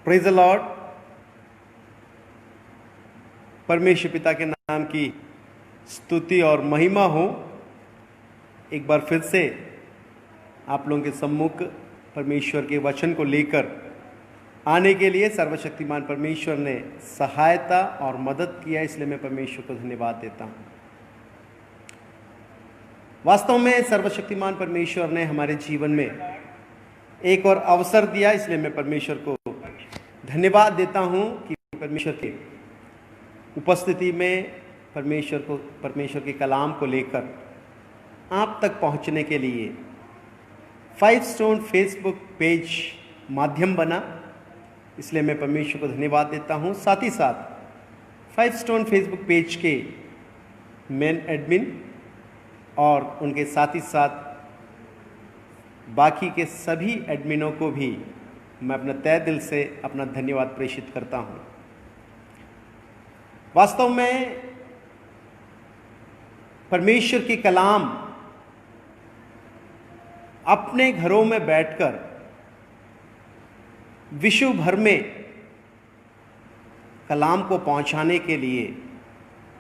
Praise the Lord. परमेश्वर पिता के नाम की स्तुति और महिमा हो। एक बार फिर से आप लोगों के सम्मुख परमेश्वर के वचन को लेकर आने के लिए सर्वशक्तिमान परमेश्वर ने सहायता और मदद किया, इसलिए मैं परमेश्वर को धन्यवाद देता हूँ। वास्तव में सर्वशक्तिमान परमेश्वर ने हमारे जीवन में एक और अवसर दिया, इसलिए मैं परमेश्वर को धन्यवाद देता हूँ कि परमेश्वर के उपस्थिति में परमेश्वर के कलाम को लेकर आप तक पहुँचने के लिए 5 स्टोन फेसबुक पेज माध्यम बना, इसलिए मैं परमेश्वर को धन्यवाद देता हूँ। साथ ही साथ 5 स्टोन फेसबुक पेज के मेन एडमिन और उनके साथ ही साथ बाकी के सभी एडमिनों को भी मैं अपने तहे दिल से अपना धन्यवाद प्रेषित करता हूँ। वास्तव में परमेश्वर की कलाम अपने घरों में बैठकर विश्व भर में कलाम को पहुंचाने के लिए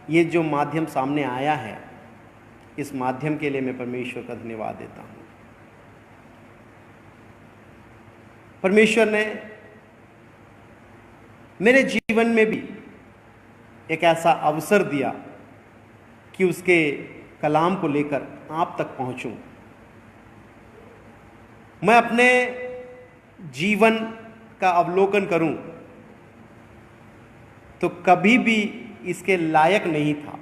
ये जो माध्यम सामने आया है, इस माध्यम के लिए मैं परमेश्वर का धन्यवाद देता हूँ। परमेश्वर ने मेरे जीवन में भी एक ऐसा अवसर दिया कि उसके कलाम को लेकर आप तक पहुंचूं। मैं अपने जीवन का अवलोकन करूं तो कभी भी इसके लायक नहीं था।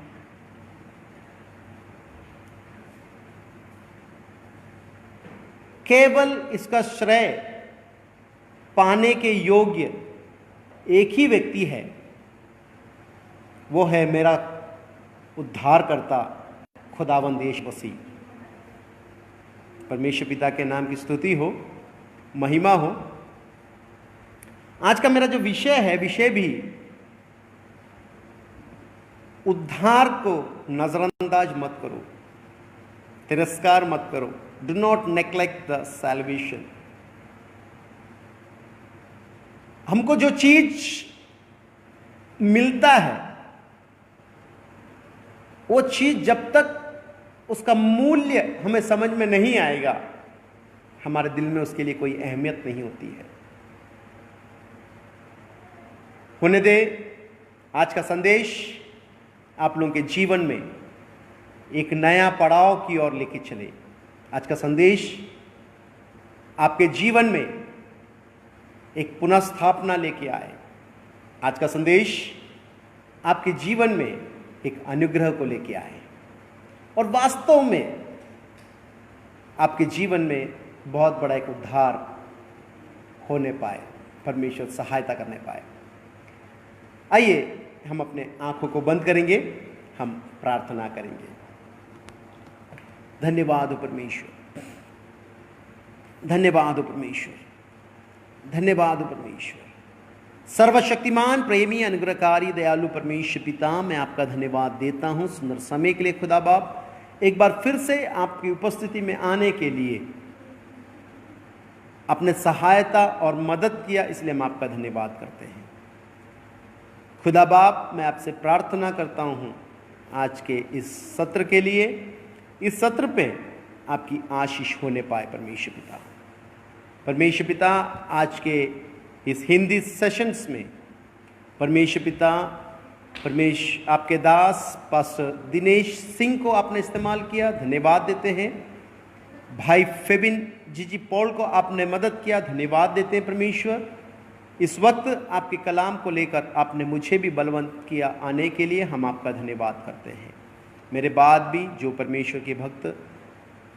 केवल इसका श्रेय पाने के योग्य एक ही व्यक्ति है, वो है मेरा उद्धारकर्ता खुदावंद यीशु मसीह। परमेश्वर पिता के नाम की स्तुति हो, महिमा हो। आज का मेरा जो विषय है, विषय भी उद्धार को नजरअंदाज मत करो, तिरस्कार मत करो। Do not neglect the salvation. हमको जो चीज मिलता है, वो चीज जब तक उसका मूल्य हमें समझ में नहीं आएगा, हमारे दिल में उसके लिए कोई अहमियत नहीं होती है। होने दे आज का संदेश आप लोगों के जीवन में एक नया पड़ाव की ओर लेके चले। आज का संदेश आपके जीवन में एक पुनर्स्थापना लेके आए। आज का संदेश आपके जीवन में एक अनुग्रह को लेके आए और वास्तव में आपके जीवन में बहुत बड़ा एक उद्धार होने पाए, परमेश्वर सहायता करने पाए। आइए हम अपने आंखों को बंद करेंगे, हम प्रार्थना करेंगे। धन्यवाद हो परमेश्वर, धन्यवाद हो परमेश्वर, धन्यवाद हो परमेश्वर। सर्वशक्तिमान प्रेमी अनुग्रहकारी दयालु परमेश्वर पिता, मैं आपका धन्यवाद देता हूं सुंदर समय के लिए। खुदा बाप, एक बार फिर से आपकी उपस्थिति में आने के लिए अपने सहायता और मदद किया, इसलिए हम आपका धन्यवाद करते हैं। खुदा बाप, मैं आपसे प्रार्थना करता हूं आज के इस सत्र के लिए, इस सत्र पे आपकी आशीष होने पाए परमेश्वर पिता। परमेश्वर पिता, आज के इस हिंदी सेशंस में परमेश्वर पिता, आपके दास पास्टर दिनेश सिंह को आपने इस्तेमाल किया, धन्यवाद देते हैं। भाई फेबिन जी पॉल को आपने मदद किया, धन्यवाद देते हैं परमेश्वर। इस वक्त आपके कलाम को लेकर आपने मुझे भी बलवंत किया आने के लिए, हम आपका धन्यवाद करते हैं। मेरे बाद भी जो परमेश्वर के भक्त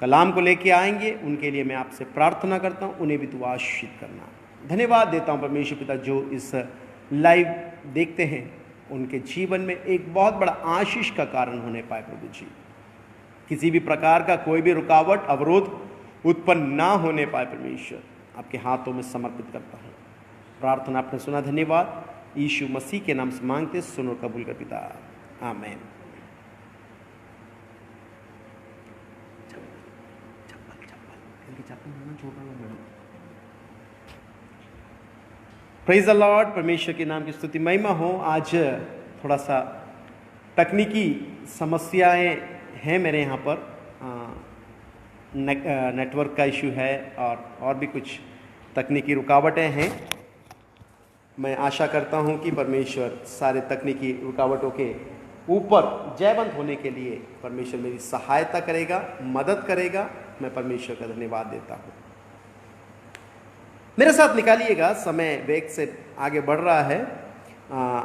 कलाम को लेके आएंगे, उनके लिए मैं आपसे प्रार्थना करता हूँ, उन्हें भी तू आशीषित करना। धन्यवाद देता हूँ परमेश्वर पिता, जो इस लाइव देखते हैं, उनके जीवन में एक बहुत बड़ा आशीष का कारण होने पाए प्रभु जी। किसी भी प्रकार का कोई भी रुकावट, अवरोध उत्पन्न ना होने पाए परमेश्वर, आपके हाथों में समर्पित करता हूँ। प्रार्थना आपने सुना, धन्यवाद। यीशु मसीह के नाम से मांगते, सुनो, कबूल कर पिता, आमीन। Praise the Lord. परमेश्वर के नाम की स्तुति महिमा हो। आज थोड़ा सा तकनीकी समस्याएं हैं मेरे यहाँ पर, नेटवर्क का इशू है और भी कुछ तकनीकी रुकावटें हैं। मैं आशा करता हूं कि परमेश्वर सारे तकनीकी रुकावटों के ऊपर जयवंत होने के लिए परमेश्वर मेरी सहायता करेगा, मदद करेगा। मैं परमेश्वर का धन्यवाद देता हूं। मेरे साथ निकालिएगा, समय वेग से आगे बढ़ रहा है।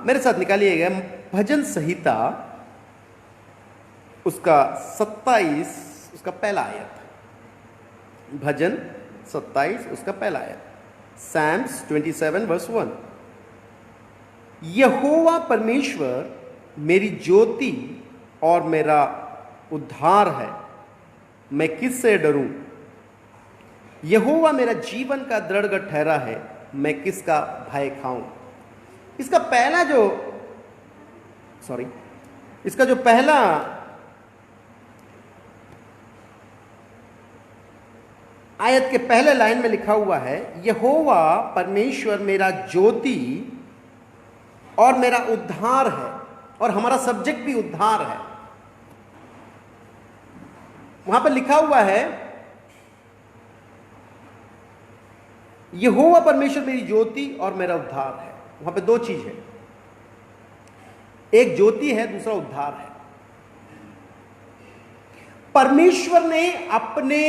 मेरे साथ निकालिएगा भजन संहिता उसका 27 उसका पहला आयत। भजन 27 उसका पहला आयत। Psalms 27 verse 1। यहोवा परमेश्वर मेरी ज्योति और मेरा उद्धार है, मैं किससे डरूं? यहोवा मेरा जीवन का दृढ़गढ़ ठहरा है, मैं किसका भय खाऊं? इसका पहला आयत के पहले लाइन में लिखा हुआ है, यहोवा परमेश्वर मेरा ज्योति और मेरा उद्धार है, और हमारा सब्जेक्ट भी उद्धार है। वहां पर लिखा हुआ है यहोवा परमेश्वर मेरी ज्योति और मेरा उद्धार है। वहां पे दो चीज है, एक ज्योति है, दूसरा उद्धार है। परमेश्वर ने अपने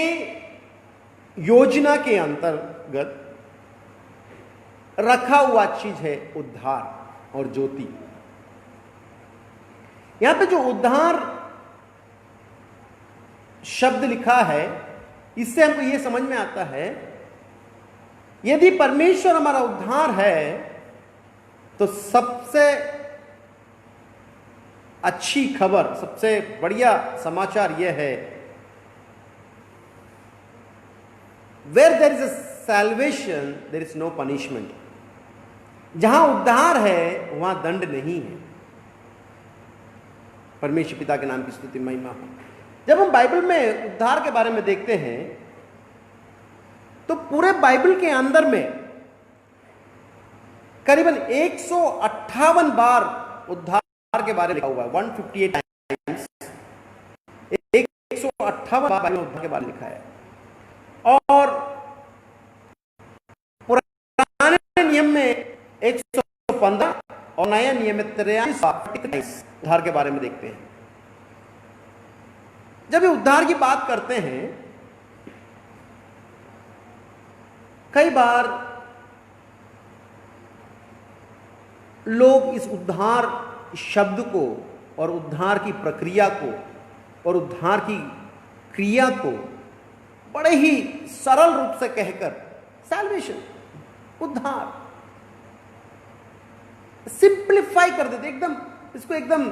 योजना के अंतर्गत रखा हुआ चीज है उद्धार और ज्योति। यहां पे जो उद्धार शब्द लिखा है, इससे हमको यह समझ में आता है यदि परमेश्वर हमारा उद्धार है तो सबसे अच्छी खबर, सबसे बढ़िया समाचार यह है, where there is a salvation there is no punishment. जहां उद्धार है वहां दंड नहीं है। परमेश्वर पिता के नाम की स्तुति महिमा हो। जब हम बाइबल में उद्धार के बारे में देखते हैं तो पूरे बाइबल के अंदर में करीबन 158 बार उद्धार के बारे में लिखा हुआ है। 158 टाइम्स 158 बार बाइबल में उद्धार के बारे में लिखा है। और पुराने नियम में 115 और नया नियम में 43 उद्धार के बारे में देखते हैं। जब ये उद्धार की बात करते हैं, कई बार लोग इस उद्धार शब्द को और उद्धार की प्रक्रिया को और उद्धार की क्रिया को बड़े ही सरल रूप से कहकर सैल्वेशन, उद्धार, सिंप्लीफाई कर देते, एकदम इसको एकदम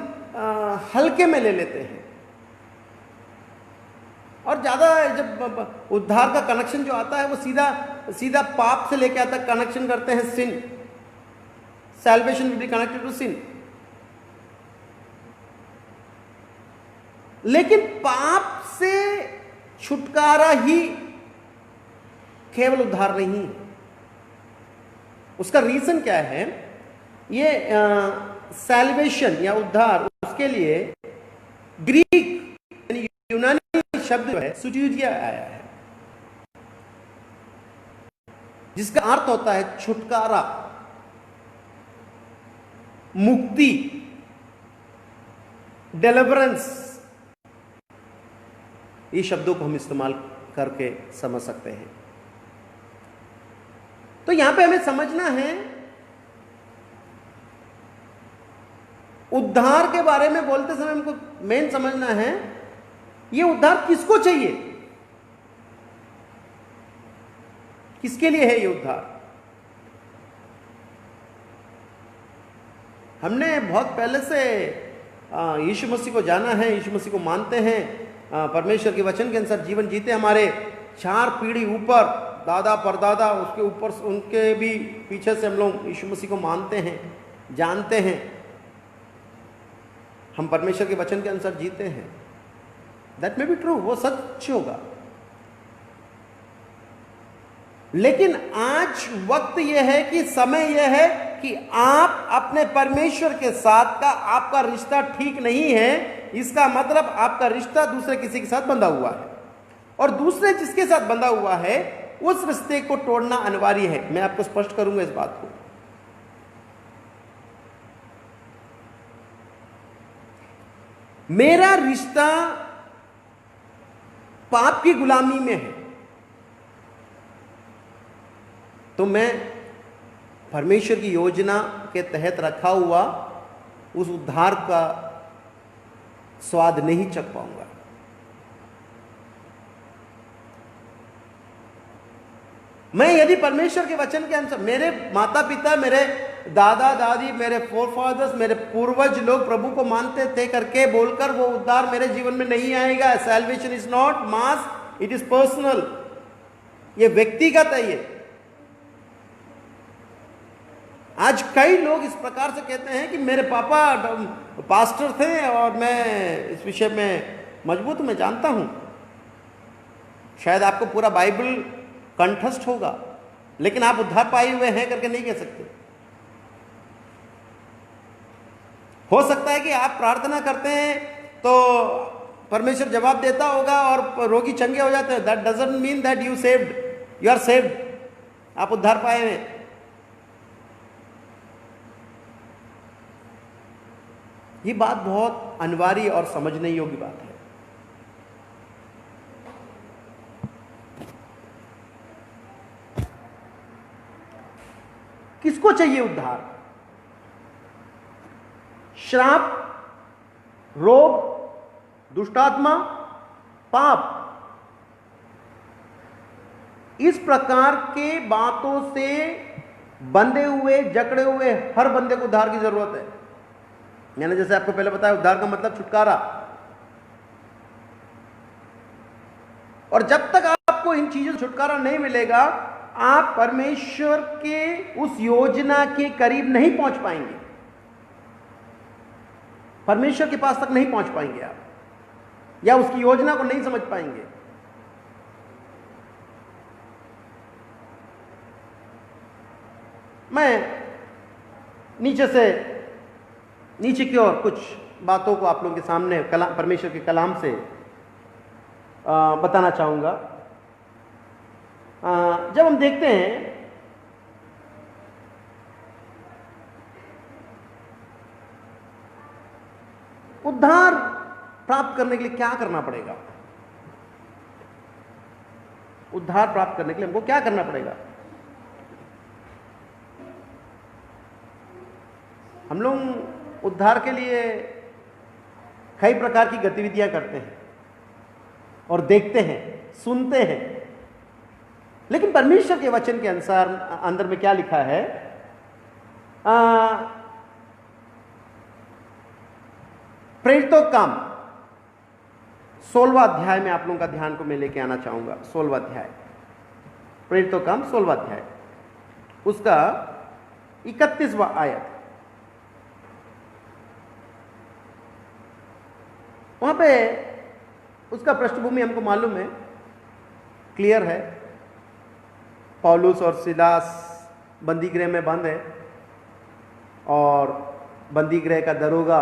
हल्के में ले लेते हैं। और ज्यादा जब उद्धार का कनेक्शन जो आता है वो सीधा पाप से लेके आता, कनेक्शन करते हैं sin. Salvation will be connected to sin. लेकिन पाप से छुटकारा ही केवल उद्धार नहीं है। उसका रीजन क्या है? ये सैल्वेशन या उद्धार, उसके लिए ग्रीक यानी यूनानी शब्द है सुटिजिया आया है, जिसका अर्थ होता है छुटकारा, मुक्ति, डिलीवरेंस। ये शब्दों को हम इस्तेमाल करके समझ सकते हैं। तो यहां पे हमें समझना है, उद्धार के बारे में बोलते समय हमको मेन समझना है ये उद्धार किसको चाहिए, किसके लिए है ये उद्धार। हमने बहुत पहले से यीशु मसीह को जाना है, यीशु मसीह को मानते हैं, परमेश्वर के वचन के अनुसार जीवन जीते। हमारे 4 पीढ़ी ऊपर, दादा परदादा, उसके ऊपर उनके भी पीछे से हम लोग यीशु मसीह को मानते हैं, जानते हैं। हम परमेश्वर के वचन के अनुसार जीते हैं। दैट मे बी ट्रू, वो सच होगा। लेकिन आज वक्त यह है कि समय यह है कि आप अपने परमेश्वर के साथ का आपका रिश्ता ठीक नहीं है, इसका मतलब आपका रिश्ता दूसरे किसी के साथ बंधा हुआ है, और दूसरे जिसके साथ बंधा हुआ है उस रिश्ते को तोड़ना अनिवार्य है। मैं आपको स्पष्ट करूंगा इस बात को। मेरा रिश्ता पाप की गुलामी में है, तो मैं परमेश्वर की योजना के तहत रखा हुआ उस उद्धार का स्वाद नहीं चख पाऊंगा। मैं यदि परमेश्वर के वचन के अनुसार, मेरे माता पिता, मेरे दादा दादी, मेरे फोरफादर्स, मेरे पूर्वज लोग प्रभु को मानते थे करके बोलकर वो उद्धार मेरे जीवन में नहीं आएगा। Salvation is not mass, it is personal. ये व्यक्तिगत है। ये आज कई लोग इस प्रकार से कहते हैं कि मेरे पापा पास्टर थे और मैं इस विषय में मजबूत हूं, मैं जानता हूं। शायद आपको पूरा बाइबल कंठस्थ होगा, लेकिन आप उद्धार पाए हुए हैं करके नहीं कह सकते। हो सकता है कि आप प्रार्थना करते हैं तो परमेश्वर जवाब देता होगा और रोगी चंगे हो जाते हैं। That doesn't mean that you saved, you are saved, आप उद्धार पाए हैं। ये बात बहुत अनिवार्य और समझने योग्य बात है। किसको चाहिए उद्धार? श्राप, रोग, दुष्टात्मा, पाप, इस प्रकार के बातों से बंधे हुए, जकड़े हुए हर बंदे को उद्धार की जरूरत है। मैंने जैसे आपको पहले बताया, उद्धार का मतलब छुटकारा। और जब तक आपको इन चीजों से छुटकारा नहीं मिलेगा, आप परमेश्वर के उस योजना के करीब नहीं पहुंच पाएंगे, परमेश्वर के पास तक नहीं पहुंच पाएंगे आप, या उसकी योजना को नहीं समझ पाएंगे। मैं नीचे की ओर कुछ बातों को आप लोगों के सामने परमेश्वर के कलाम से बताना चाहूंगा। जब हम देखते हैं उद्धार प्राप्त करने के लिए क्या करना पड़ेगा, उद्धार प्राप्त करने के लिए हमको क्या करना पड़ेगा। हम लोग उद्धार के लिए कई प्रकार की गतिविधियां करते हैं और देखते हैं, सुनते हैं, लेकिन परमेश्वर के वचन के अनुसार अंदर में क्या लिखा है? प्रेरितों का काम 16वां अध्याय में आप लोगों का ध्यान को मैं लेके आना चाहूंगा। 16वां अध्याय, प्रेरितों का काम 16वां अध्याय, उसका 31वां आयत। वहां पे उसका पृष्ठभूमि हमको मालूम है, क्लियर है। पौलुस और सिलास बंदीगृह में बंद है और बंदीगृह का दरोगा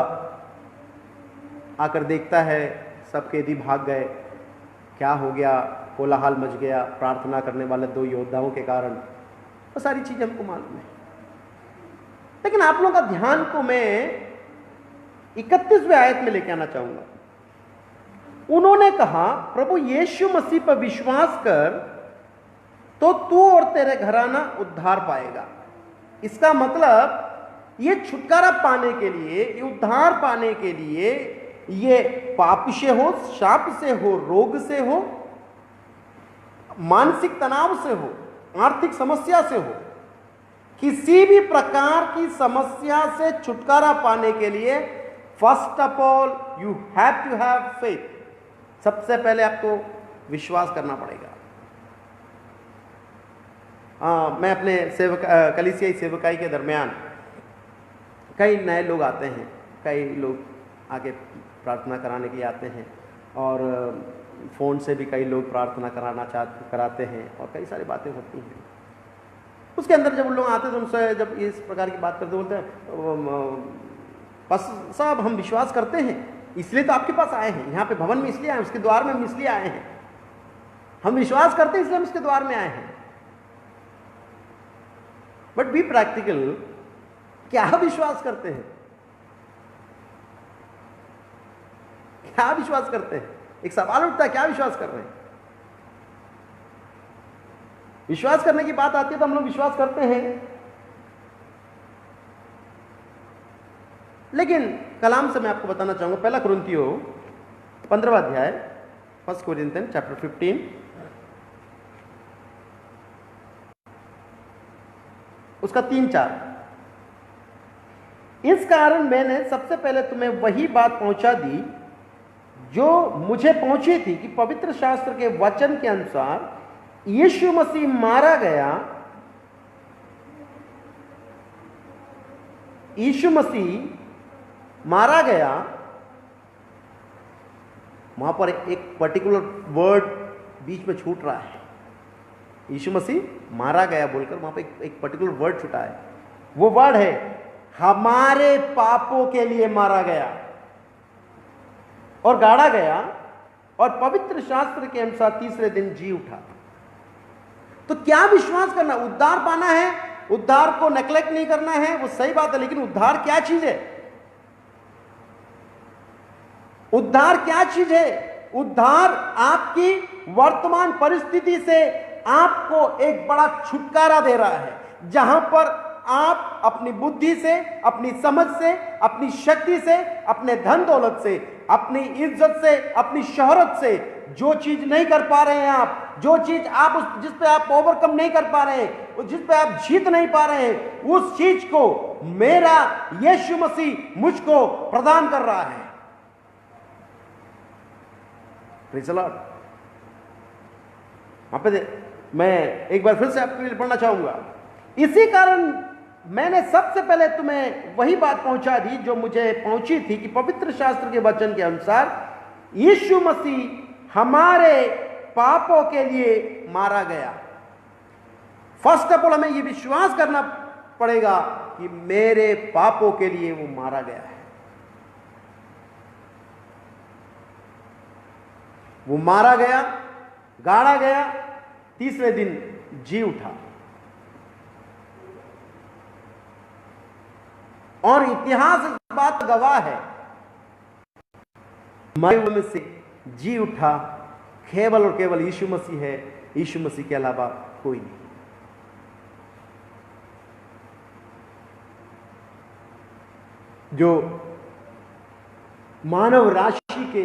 आकर देखता है सब कैदी भाग गए, क्या हो गया, कोलाहल मच गया प्रार्थना करने वाले 2 योद्धाओं के कारण। वो सारी चीजें हमको मालूम है, लेकिन आप लोगों का ध्यान को मैं 31वें आयत में लेके आना चाहूंगा। उन्होंने कहा, प्रभु यीशु मसीह पर विश्वास कर तो तू और तेरे घराना उद्धार पाएगा। इसका मतलब ये छुटकारा पाने के लिए, ये उद्धार पाने के लिए, ये पाप से हो, शाप से हो, रोग से हो, मानसिक तनाव से हो, आर्थिक समस्या से हो, किसी भी प्रकार की समस्या से छुटकारा पाने के लिए first of all you have to have faith. सबसे पहले आपको विश्वास करना पड़ेगा। मैं अपने कलीसियाई सेवकाई के दरमियान कई नए लोग आते हैं, कई लोग आके प्रार्थना कराने के लिए आते हैं, और फ़ोन से भी कई लोग प्रार्थना कराते हैं और कई सारी बातें होती हैं। उसके अंदर जब लोग आते हैं तो उनसे जब इस प्रकार की बात करते बोलते हैं, बस साहब हम विश्वास करते हैं इसलिए तो आपके पास आए हैं, यहाँ पे भवन में इसलिए आए, उसके द्वार में हम इसलिए आए हैं, हम विश्वास करते हैं इसलिए हम उसके द्वार में आए हैं। बट बी प्रैक्टिकल, क्या विश्वास करते हैं? क्या विश्वास करते हैं? एक सवाल उठता है, क्या विश्वास कर रहे हैं? विश्वास करने की बात आती है तो हम लोग विश्वास करते हैं, लेकिन कलाम से मैं आपको बताना चाहूंगा। पहला कुरिन्थियों 15वां अध्याय, 1 Corinthians chapter 15, उसका 3-4। इस कारण मैंने सबसे पहले तुम्हें वही बात पहुंचा दी जो मुझे पहुंची थी कि पवित्र शास्त्र के वचन के अनुसार यीशु मसीह मारा गया, यीशु मसीह मारा गया। वहां पर एक पर्टिकुलर वर्ड बीच में छूट रहा है, यीशु मसीह मारा गया बोलकर वहां पे एक पर्टिकुलर वर्ड छूटा है। वो वर्ड है हमारे पापों के लिए मारा गया और गाड़ा गया और पवित्र शास्त्र के अनुसार तीसरे दिन जी उठा। तो क्या विश्वास करना? उद्धार पाना है, उद्धार को नेग्लेक्ट नहीं करना है, वो सही बात है, लेकिन उद्धार क्या चीज है? उद्धार क्या चीज है? उद्धार आपकी वर्तमान परिस्थिति से आपको एक बड़ा छुटकारा दे रहा है, जहां पर आप अपनी बुद्धि से, अपनी समझ से, अपनी शक्ति से, अपने धन दौलत से, अपनी इज्जत से, अपनी शोहरत से जो चीज नहीं कर पा रहे हैं आप, जो चीज आप जिस पे आप ओवरकम नहीं कर पा रहे हैं, जिस पे आप जीत नहीं पा रहे हैं, उस चीज को मेरा यीशु मसीह मुझको प्रदान कर रहा है। Praise the Lord. वहां पे मैं एक बार फिर से आपके लिए पढ़ना चाहूंगा। इसी कारण मैंने सबसे पहले तुम्हें वही बात पहुंचा दी जो मुझे पहुंची थी कि पवित्र शास्त्र के वचन के अनुसार यीशु मसीह हमारे पापों के लिए मारा गया। फर्स्ट ऑफ ऑल हमें यह विश्वास करना पड़ेगा कि मेरे पापों के लिए वो मारा गया है। वो मारा गया, गाड़ा गया, तीसरे दिन जी उठा। और इतिहास इस बात गवाह है, मरे हुए में से जी उठा केवल और केवल यीशु मसीह है, यीशु मसीह के अलावा कोई नहीं। जो मानव राशि के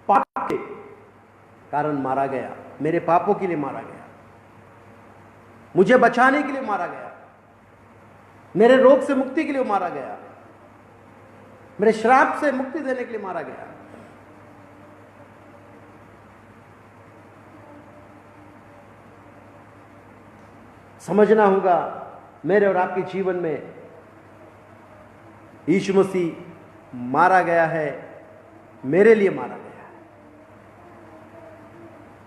पाप के कारण मारा गया, मेरे पापों के लिए मारा गया, मुझे बचाने के लिए मारा गया, मेरे रोग से मुक्ति के लिए मारा गया, मेरे श्राप से मुक्ति देने के लिए मारा गया। समझना होगा मेरे और आपके जीवन में यीशु मसीह मारा गया है, मेरे लिए मारा गया है।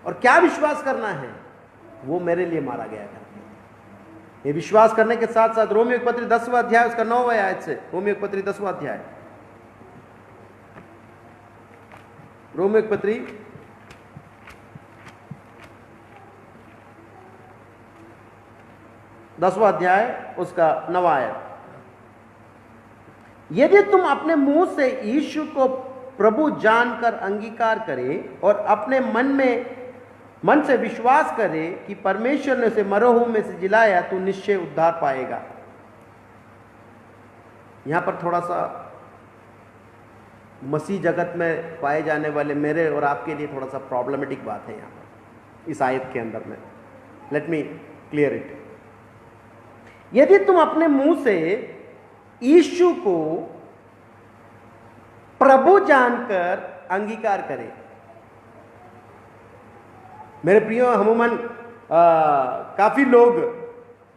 और क्या विश्वास करना है? वो मेरे लिए मारा गया है। ये विश्वास करने के साथ साथ रोमियो की पत्री 10वां अध्याय उसका 9वां आयत से, रोमियो की पत्री 10वां अध्याय, रोमियो की पत्री 10वां अध्याय उसका 9वां आयत। यदि तुम अपने मुंह से यीशु को प्रभु जानकर अंगीकार करें और अपने मन से विश्वास करे कि परमेश्वर ने उसे मरे हुए में से जिलाया, तो निश्चय उद्धार पाएगा। यहां पर थोड़ा सा मसीह जगत में पाए जाने वाले मेरे और आपके लिए थोड़ा सा प्रॉब्लमेटिक बात है यहां पर इस आयत के अंदर में। Let me clear it. यदि तुम अपने मुंह से यीशु को प्रभु जानकर अंगीकार करें, मेरे प्रियो, अमूमन काफी लोग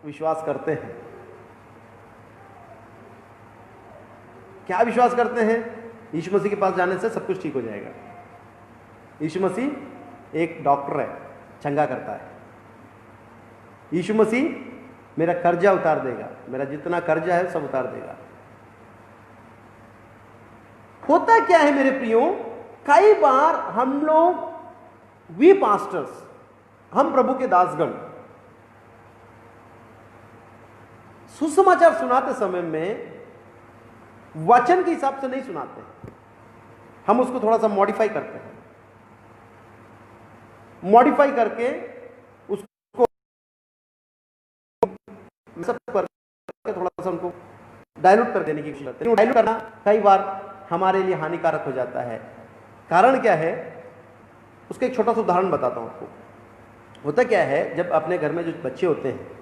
विश्वास करते हैं। क्या विश्वास करते हैं? यीशु मसीह के पास जाने से सब कुछ ठीक हो जाएगा। यीशु मसीह एक डॉक्टर है, चंगा करता है। यीशु मसीह मेरा कर्जा उतार देगा, मेरा जितना कर्जा है सब उतार देगा। होता क्या है मेरे प्रियो, कई बार हम लोग, वी पास्टर्स, हम प्रभु के दासगण, सुसमाचार सुनाते समय में वचन के हिसाब से नहीं सुनाते, हम उसको थोड़ा सा मॉडिफाई करते हैं, मॉडिफाई करके उसको सब करके थोड़ा सा उनको डाइल्यूट कर देने की कोशिश करते हैं। डाइल्यूट करना कई बार हमारे लिए हानिकारक हो जाता है। कारण क्या है, उसका एक छोटा सा उदाहरण बताता हूं आपको। होता क्या है, जब अपने घर में जो बच्चे होते हैं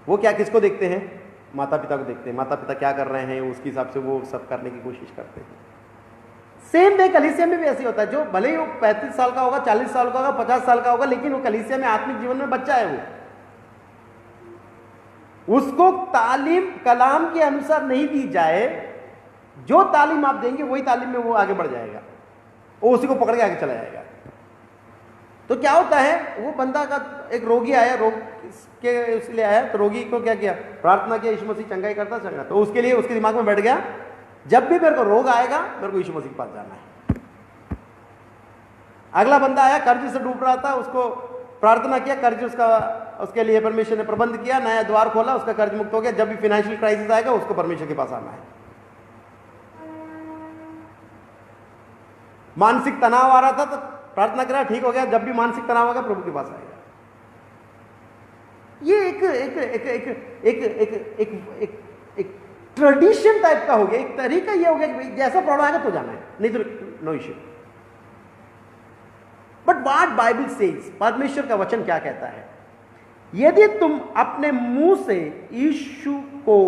वो क्या किसको देखते हैं, माता पिता को देखते हैं। माता पिता क्या कर रहे हैं उसके हिसाब से वो सब करने की कोशिश करते हैं। सेम वे कलीसिया में भी ऐसे होता है। जो भले ही वो 35 साल का होगा, 40 साल का होगा, 50 साल का होगा, लेकिन वो कलीसिया में आत्मिक जीवन में बच्चा है, वो उसको तालीम कलाम के अनुसार नहीं दी जाए, जो तालीम आप देंगे वही तालीम में वो आगे बढ़ जाएगा, वो उसी को पकड़ के आगे चला जाएगा। तो क्या होता है, वो बंदा का एक रोगी आया, रोग के इसलिए आया, तो रोगी को क्या किया, प्रार्थना किया, यीशु मसीह चंगा ही करता, चंगा। तो उसके लिए उसके दिमाग में बैठ गया, जब भी मेरे को रोग आएगा मेरे को यीशु मसीह के पास जाना है। अगला बंदा आया, कर्ज से डूब रहा था, उसको प्रार्थना किया, कर्ज उसका, उसके लिए परमेश्वर ने प्रबंध किया, नया द्वार खोला, उसका कर्ज मुक्त हो गया। जब भी फाइनेंशियल क्राइसिस आएगा उसको परमेश्वर के पास आना है। मानसिक तनाव आ रहा था तो प्रार्थना करा, ठीक हो गया। जब भी मानसिक तनाव आएगा प्रभु के पास आएगा। ये एक ट्रेडिशन टाइप का हो गया, एक तरीका ये हो गया कि जैसा प्रॉब्लम आएगा तो जाना है, नहीं तो no issue. But what Bible says, परमेश्वर का वचन क्या कहता है, यदि तुम अपने मुंह से यीशु को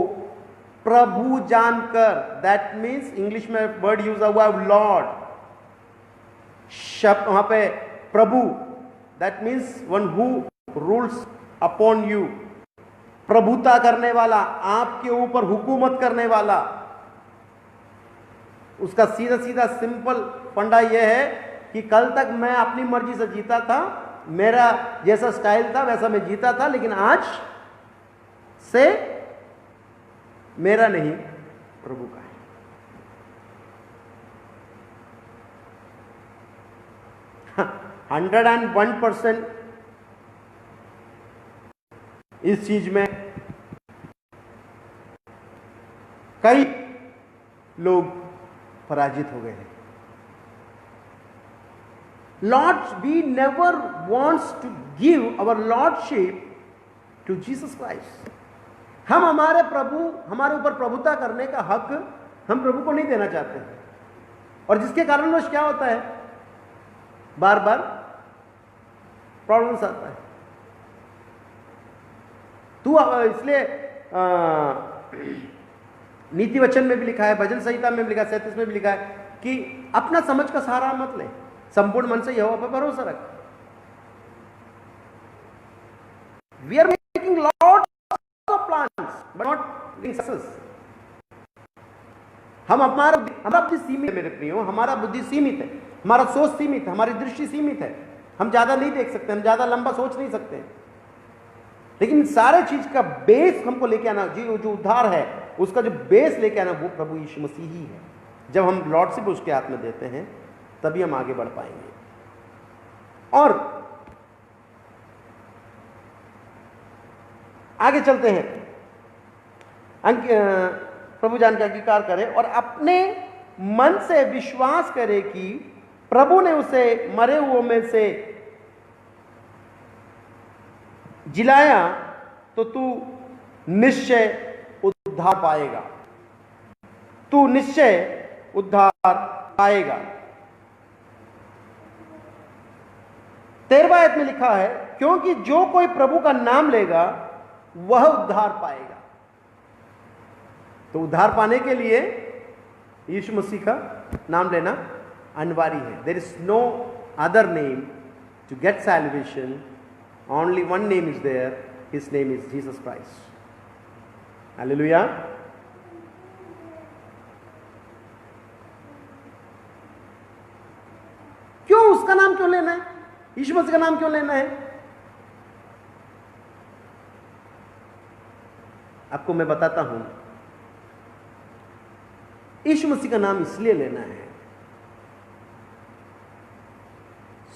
प्रभु जानकर, दैट मीन्स इंग्लिश में वर्ड यूज हुआ लॉर्ड, शब्द वहां पे प्रभु, that means one who rules upon you, प्रभुता करने वाला, आपके ऊपर हुकूमत करने वाला। उसका सीधा सीधा सिंपल फंडा यह है कि कल तक मैं अपनी मर्जी से जीता था, मेरा जैसा स्टाइल था वैसा मैं जीता था, लेकिन आज से मेरा नहीं प्रभु का है। 101% इस चीज में कई लोग पराजित हो गए हैं। Lord, we never wants to give our lordship to Jesus Christ. हम हमारे प्रभु, हमारे ऊपर प्रभुता करने का हक हम प्रभु को नहीं देना चाहते हैं, और जिसके कारणवश क्या होता है, बार बार प्रॉब्लम्स आता है। तू इसलिए नीति वचन में भी लिखा है, भजन संहिता में भी लिखा है, 37 में भी लिखा है कि अपना समझ का सहारा मत ले, संपूर्ण मन से यहोवा पर भरोसा रख। We are making lots of plans but not in success. हमारा बुद्धि सीमित है मेरे प्रियो, हमारा बुद्धि सीमित है, हमारा सोच सीमित है, हमारी दृष्टि सीमित है, हम ज्यादा नहीं देख सकते, हम ज्यादा लंबा सोच नहीं सकते। लेकिन सारे चीज का बेस हमको लेके आना, जो उद्धार है उसका जो बेस लेके आना, वो प्रभु यीशु मसीह ही है। जब हम लॉर्डशिप उसके हाथ में देते हैं तभी हम आगे बढ़ पाएंगे। और आगे चलते हैं, प्रभु जान के अंगीकार करे और अपने मन से विश्वास करे कि प्रभु ने उसे मरे हुओं में से जिलाया, तो तू निश्चय उद्धार पाएगा, तू निश्चय उद्धार पाएगा। 13वां आयत में लिखा है, क्योंकि जो कोई प्रभु का नाम लेगा वह उद्धार पाएगा। तो उद्धार पाने के लिए यीशु मसीह का नाम लेना अनिवार्य है। There is no other name to get salvation, only one name is there, his name is Jesus Christ. Hallelujah. क्यों उसका नाम क्यों यीशु मसीह का नाम क्यों लेना है? आपको मैं बताता हूं, यीशु मसीह का नाम इसलिए लेना है,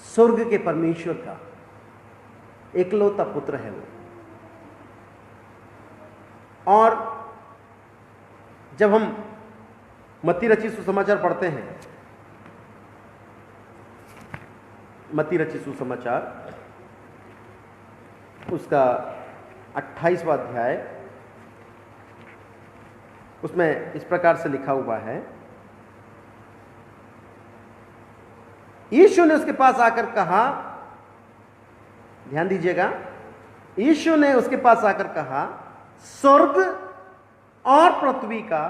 स्वर्ग के परमेश्वर का एकलौता पुत्र है वो। और जब हम मत्ती रचित सुसमाचार पढ़ते हैं, मत्ती रचित सुसमाचार उसका 28वां अध्याय, उसमें इस प्रकार से लिखा हुआ है, यीशु ने उसके पास आकर कहा, ध्यान दीजिएगा, यीशु ने उसके पास आकर कहा, स्वर्ग और पृथ्वी का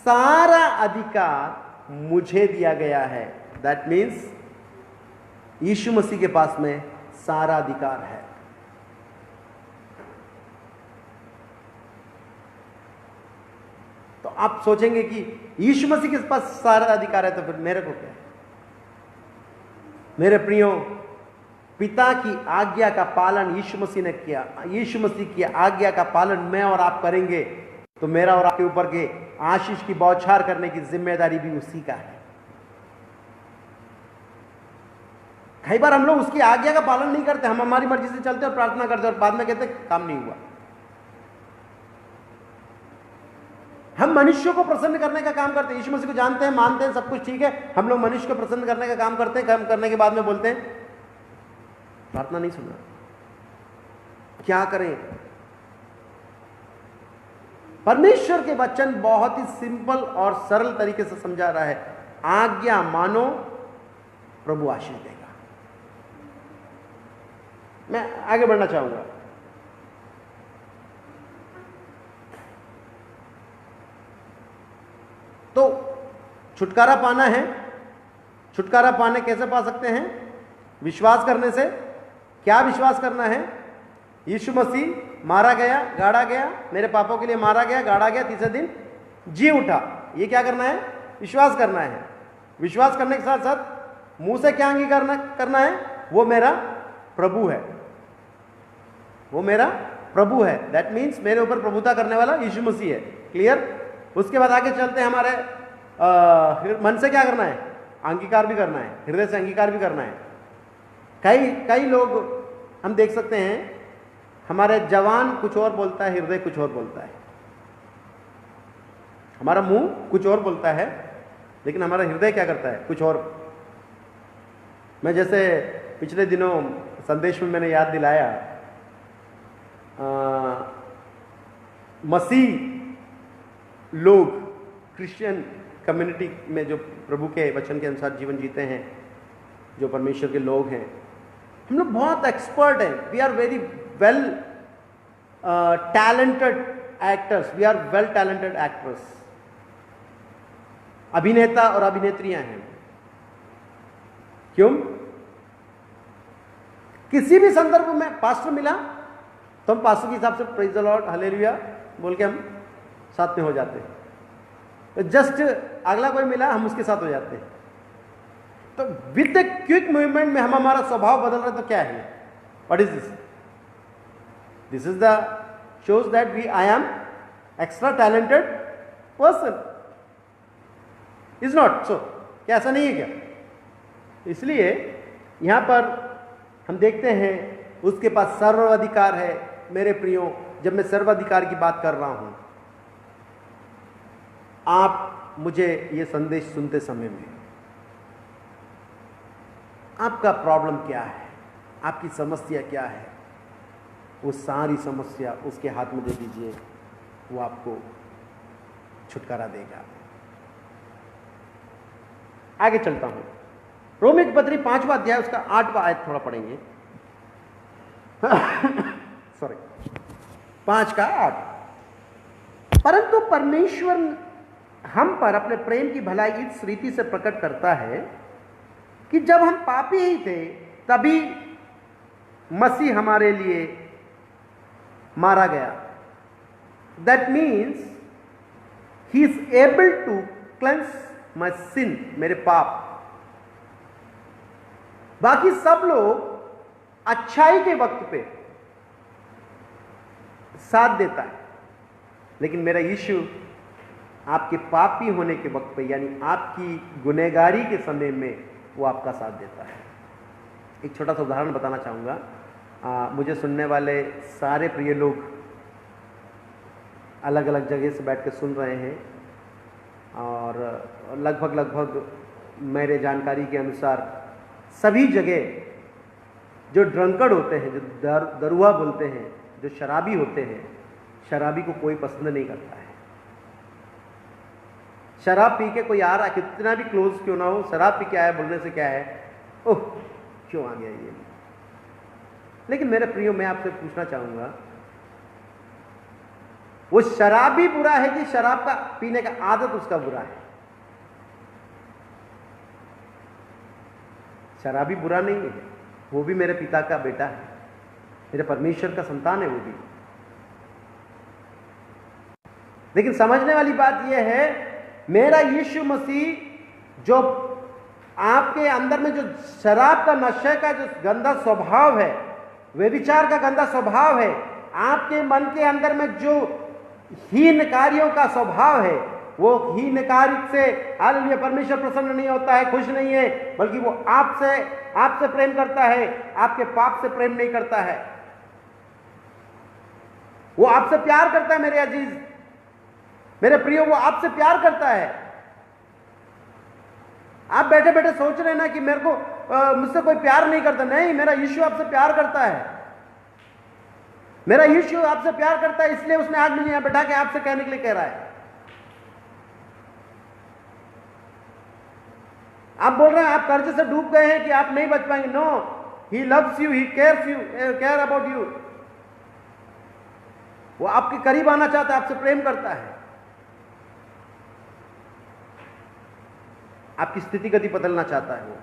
सारा अधिकार मुझे दिया गया है। दैट मीन्स यीशु मसीह के पास में सारा अधिकार है। तो आप सोचेंगे कि यीशु मसीह के पास सारा अधिकार है तो फिर मेरे को क्या है? मेरे प्रियो, पिता की आज्ञा का पालन यीशु मसीह ने किया, यीशु मसीह की आज्ञा का पालन मैं और आप करेंगे तो मेरा और आपके ऊपर के आशीष की बौछार करने की जिम्मेदारी भी उसी का है। कई बार हम लोग उसकी आज्ञा का पालन नहीं करते, हम हमारी मर्जी से चलते और प्रार्थना करते और बाद में कहते काम नहीं हुआ। हम मनुष्यों को प्रसन्न करने का काम करते हैं, यीशु मसीह को जानते हैं, मानते हैं, सब कुछ ठीक है, हम लोग मनुष्य को प्रसन्न करने का काम करते हैं, काम करने के बाद में बोलते हैं प्रार्थना नहीं सुना। क्या करें? परमेश्वर के वचन बहुत ही सिंपल और सरल तरीके से समझा रहा है, आज्ञा मानो, प्रभु आशीष देगा। मैं आगे बढ़ना चाहूंगा। तो छुटकारा पाना है, छुटकारा पाने कैसे पा सकते हैं? विश्वास करने से। क्या विश्वास करना है? यीशु मसीह मारा गया, गाड़ा गया, मेरे पापों के लिए मारा गया, गाड़ा गया, तीसरे दिन जी उठा। ये क्या करना है? विश्वास करना है। विश्वास करने के साथ साथ मुंह से क्या अंगीकार करना है? वो मेरा प्रभु है, वो मेरा प्रभु है। दैट मीन्स मेरे ऊपर प्रभुता करने वाला यीशु मसीह है। क्लियर? उसके बाद आगे चलते हैं, हमारे मन से क्या करना है? अंगीकार भी करना है, हृदय से अंगीकार भी करना है। कई लोग हम देख सकते हैं, हमारे जवान कुछ और बोलता है, हृदय कुछ और बोलता है। हमारा मुंह कुछ और बोलता है, लेकिन हमारा हृदय क्या करता है? कुछ और। मैं जैसे पिछले दिनों संदेश में मैंने याद दिलाया, मसीह लोग क्रिश्चियन कम्युनिटी में जो प्रभु के वचन के अनुसार जीवन जीते हैं, जो परमेश्वर के लोग हैं, हम लोग बहुत एक्सपर्ट हैं। We are very well talented actors, we are well talented actors, अभिनेता और अभिनेत्रियां हैं। क्यों? किसी भी संदर्भ में पास्टर मिला तो हम पास्टर के हिसाब से प्रेज द लॉर्ड, हालेलुया बोल के हम साथ में हो जाते हैं। तो जस्ट अगला कोई मिला, हम उसके साथ हो जाते हैं। तो विद द क्विक मूवमेंट में हम हमारा स्वभाव बदल रहे, तो क्या है? What is this? This is the shows that we I am extra talented person, is not so? क्या ऐसा नहीं है क्या? इसलिए यहां पर हम देखते हैं उसके पास सर्वाधिकार है। मेरे प्रियो, जब मैं सर्वाधिकार की बात कर रहा हूं, आप मुझे ये संदेश सुनते समय में आपका प्रॉब्लम क्या है, आपकी समस्या क्या है, वो सारी समस्या उसके हाथ में दे दीजिए, वो आपको छुटकारा देगा। आगे चलता हूं, रोमी की पत्री 5वां अध्याय उसका 8वां आयत थोड़ा पढ़ेंगे। सॉरी, 5 का 8। परंतु परमेश्वर हम पर अपने प्रेम की भलाई इस रीति से प्रकट करता है कि जब हम पापी ही थे तभी मसीह हमारे लिए मारा गया। That means he is able to cleanse my sin, मेरे पाप, बाकी सब लोग अच्छाई के वक्त पे साथ देता है, लेकिन मेरा यीशु आपके पापी होने के वक्त पे, यानी आपकी गुनहगारी के समय में वो आपका साथ देता है। एक छोटा सा उदाहरण बताना चाहूँगा। मुझे सुनने वाले सारे प्रिय लोग अलग अलग जगह से बैठ के सुन रहे हैं, और लगभग मेरे जानकारी के अनुसार सभी जगह जो ड्रंकर्ड होते हैं, जो दरुआ बोलते हैं, जो शराबी होते हैं, शराबी को कोई पसंद नहीं करता है। शराब पी के कोई आ रहा, कितना भी क्लोज क्यों ना हो, शराब पी के आया बोलने से क्या है, ओह क्यों आ गया ये। लेकिन मेरे प्रियो, मैं आपसे पूछना चाहूंगा, वो शराब भी बुरा है कि शराब का पीने का आदत उसका बुरा है? शराबी बुरा नहीं है, वो भी मेरे पिता का बेटा है, मेरे परमेश्वर का संतान है वो भी। लेकिन समझने वाली बात यह है, मेरा यीशु मसीह जो आपके अंदर में जो शराब का, नशे का जो गंदा स्वभाव है, व्यभिचार का गंदा स्वभाव है, आपके मन के अंदर में जो हीन कार्यों का स्वभाव है, वो हीन कार्य से हालेलुया परमेश्वर प्रसन्न नहीं होता है, खुश नहीं है, बल्कि वो आपसे प्रेम करता है, आपके पाप से प्रेम नहीं करता है। वो आपसे प्यार करता है मेरे अजीज, मेरे प्रियो, वो आपसे प्यार करता है। आप बैठे बैठे सोच रहे हैं ना कि मेरे को मुझसे कोई प्यार नहीं करता। नहीं, मेरा यीशु आपसे प्यार करता है। मेरा यीशु आपसे प्यार करता है, इसलिए उसने आज मुझे यहां बैठा के आपसे कहने के लिए कह रहा है। आप बोल रहे हैं आप कर्ज से डूब गए हैं कि आप नहीं बच पाएंगे। No, he loves you, he care about you. वो आपके करीब आना चाहता है, आपसे प्रेम करता है, आपकी स्थिति गति बदलना चाहता है। वो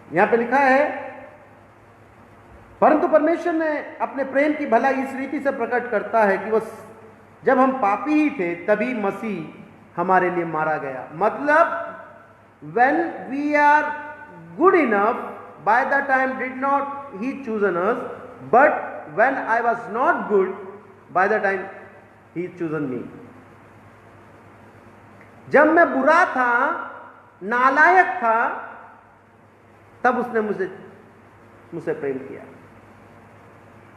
यहां पे लिखा है, परंतु परमेश्वर ने अपने प्रेम की भलाई इस रीति से प्रकट करता है कि वो जब हम पापी ही थे तभी मसीह हमारे लिए मारा गया। मतलब when we are good enough, by that time did not he chosen us, but when I was not good, by that time he chosen me। जब मैं बुरा था, नालायक था, तब उसने मुझसे प्रेम किया।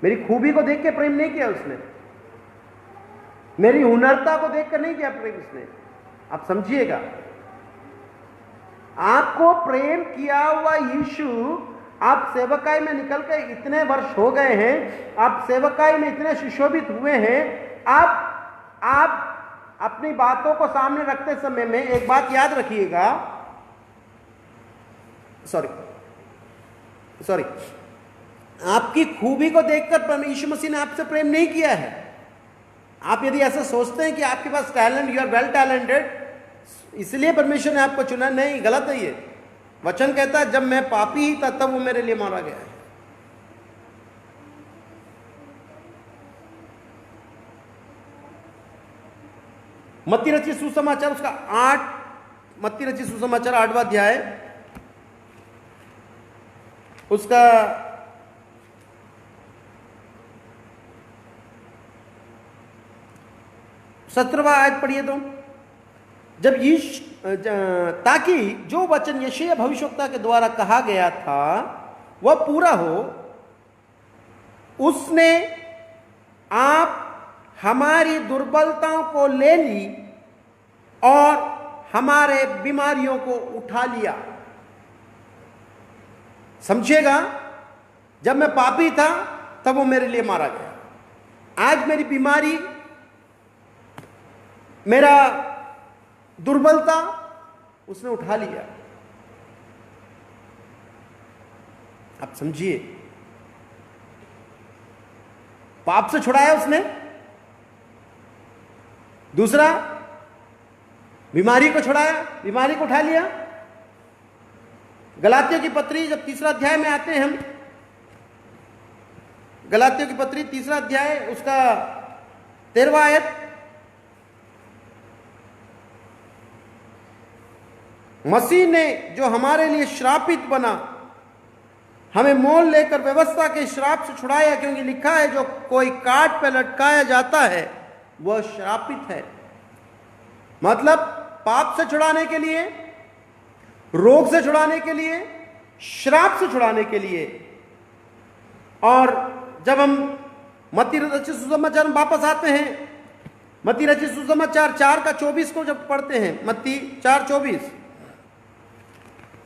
मेरी खूबी को देख के प्रेम नहीं किया उसने, मेरी हुनरता को देख कर नहीं किया प्रेम उसने। आप समझिएगा, आपको प्रेम किया हुआ यीशु, आप सेवकाई में निकल के इतने वर्ष हो गए हैं, आप सेवकाई में इतने सुशोभित हुए हैं, आप अपनी बातों को सामने रखते समय में एक बात याद रखिएगा, सॉरी, आपकी खूबी को देखकर यीशु मसीह ने आपसे प्रेम नहीं किया है। आप यदि ऐसा सोचते हैं कि आपके पास talent, you are well talented, इसलिए परमेश्वर ने आपको चुना, नहीं, गलत है ये। वचन कहता है जब मैं पापी ही था तब वो मेरे लिए मारा गया है। मत्ती रचित सुसमाचार उसका 8वां अध्याय उसका 17वां आयत पढ़िए तो, जब ताकि जो वचन यशायाह भविष्यवक्ता के द्वारा कहा गया था वह पूरा हो, उसने आप हमारी दुर्बलताओं को ले ली और हमारे बीमारियों को उठा लिया। समझिएगा, जब मैं पापी था तब वो मेरे लिए मारा गया। आज मेरी बीमारी, मेरा दुर्बलता उसने उठा लिया। आप समझिए, पाप से छुड़ाया उसने। दूसरा, बीमारी को छुड़ाया, बीमारी को उठा लिया। गलातियों की पत्री जब 3रा अध्याय में आते हैं हम, गलातियों की पत्री 3रा अध्याय उसका 13वां आयत, मसीह ने जो हमारे लिए श्रापित बना, हमें मोल लेकर व्यवस्था के श्राप से छुड़ाया, क्योंकि लिखा है जो कोई काट पे लटकाया जाता है वह श्रापित है। मतलब पाप से छुड़ाने के लिए, रोग से छुड़ाने के लिए, श्राप से छुड़ाने के लिए। और जब हम मत्ती रचित सुसमाचार में वापस आते हैं, मत्ती रचित सुसमाचार 4:24 को जब पढ़ते हैं, मत्ती 4:24,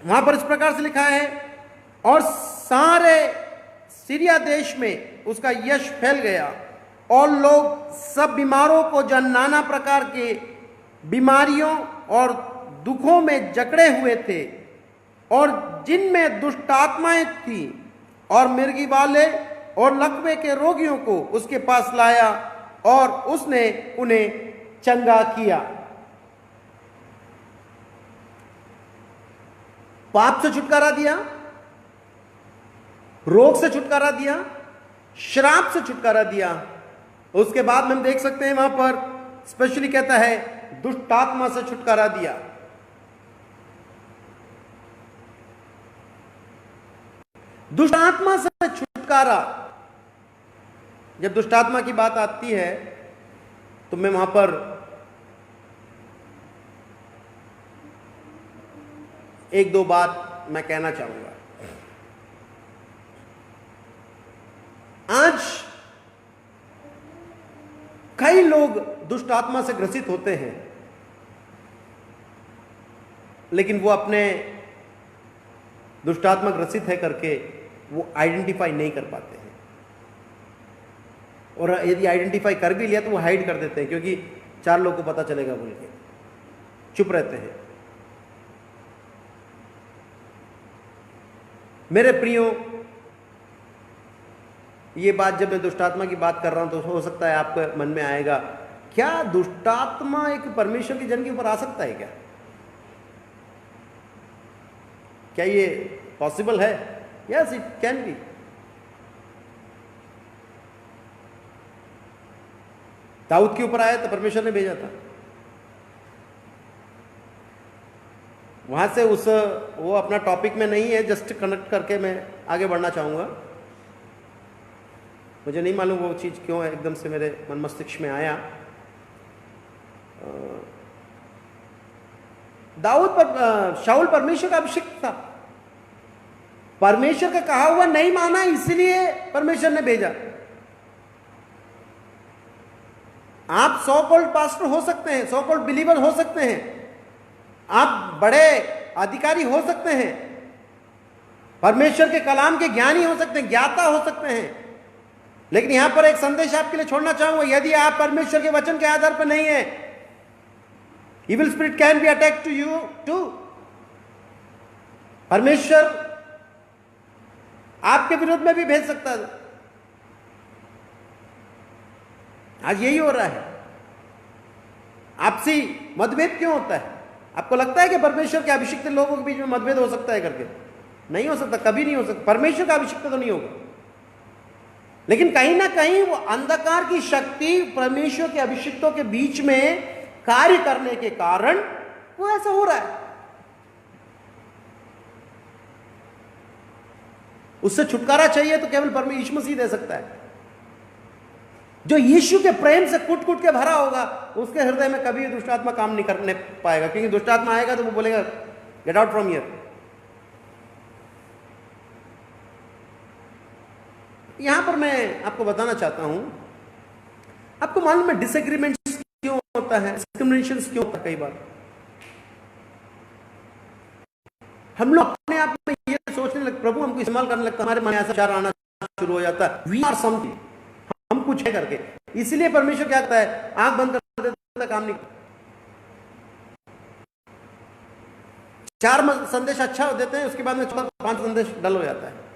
वहां पर इस प्रकार से लिखा है, और सारे सीरिया देश में उसका यश फैल गया और लोग सब बीमारों को जो नाना प्रकार के बीमारियों और दुखों में जकड़े हुए थे और जिनमें दुष्ट आत्माएं थी और मिर्गी वाले और लकवे के रोगियों को उसके पास लाया और उसने उन्हें चंगा किया। पाप से छुटकारा दिया, रोग से छुटकारा दिया, श्राप से छुटकारा दिया। उसके बाद में हम देख सकते हैं वहां पर स्पेशली कहता है दुष्ट आत्मा से छुटकारा दिया। दुष्ट आत्मा से छुटकारा, जब दुष्ट आत्मा की बात आती है तो मैं वहां पर एक दो बात मैं कहना चाहूंगा। आज कई लोग दुष्ट आत्मा से ग्रसित होते हैं, लेकिन वो अपने दुष्ट आत्मा ग्रसित है करके वो आइडेंटिफाई नहीं कर पाते हैं, और यदि आइडेंटिफाई कर भी लिया तो वो हाइड कर देते हैं, क्योंकि 4 लोगों को पता चलेगा बोल के चुप रहते हैं। मेरे प्रियो, ये बात जब मैं दुष्टात्मा की बात कर रहा हूं तो हो सकता है आपके मन में आएगा, क्या दुष्टात्मा एक परमेश्वर के जन के ऊपर आ सकता है क्या? क्या ये पॉसिबल है? Yes, it can be. दाऊद के ऊपर आया तो परमेश्वर ने भेजा था। वहां से वो अपना टॉपिक में नहीं है, जस्ट कनेक्ट करके मैं आगे बढ़ना चाहूंगा। मुझे नहीं मालूम वो चीज क्यों है एकदम से मेरे मन मस्तिष्क में आया। दाऊद पर शाऊल परमेश्वर का अभिषिक्त था, परमेश्वर का कहा हुआ नहीं माना, इसलिए परमेश्वर ने भेजा। आप सो कॉल्ड पास्टर हो सकते हैं, सो कॉल्ड बिलीवर हो सकते हैं, आप बड़े अधिकारी हो सकते हैं, परमेश्वर के कलाम के ज्ञानी हो सकते हैं, ज्ञाता हो सकते हैं, लेकिन यहां पर एक संदेश आपके लिए छोड़ना चाहूंगा। यदि आप परमेश्वर के वचन के आधार पर नहीं है, evil spirit can be attack to you too. परमेश्वर आपके विरोध में भी भेज सकता है। आज यही हो रहा है। आपसी मतभेद क्यों होता है? आपको लगता है कि परमेश्वर के अभिषिक्त लोगों के बीच में मतभेद हो सकता है करके? नहीं हो सकता, कभी नहीं हो सकता। परमेश्वर का अभिषिक्त तो नहीं होगा, लेकिन कहीं ना कहीं वो अंधकार की शक्ति परमेश्वर के अभिषिक्तों के बीच में कार्य करने के कारण वो ऐसा हो रहा है। उससे छुटकारा चाहिए तो केवल परमेश्वर यीशु मसीह दे सकता है। जो यीशु के प्रेम से कुट कुट के भरा होगा, उसके हृदय में कभी दुष्टात्मा काम नहीं करने पाएगा, क्योंकि दुष्टात्मा आएगा तो वो बोलेगा गेट आउट फ्रॉम हियर। यहां पर मैं आपको बताना चाहता हूं, आपको मालूम है डिसएग्रीमेंट्स क्यों होता है, डिस्क्रिमिनेशंस क्यों होता है? कई बार हम लोग अपने आप में ये सोचने लगते, प्रभु हमको इस्तेमाल करने लगता, हमारे मन में ऐसा विचार आना शुरू हो जाता है, वी आर समथिंग, हम कुछ है करके। इसलिए परमेश्वर क्या करता है, आंख बंद कर देता, काम नहीं। 4 संदेश अच्छा देते हैं, उसके बाद में 5 संदेश डल हो जाता है।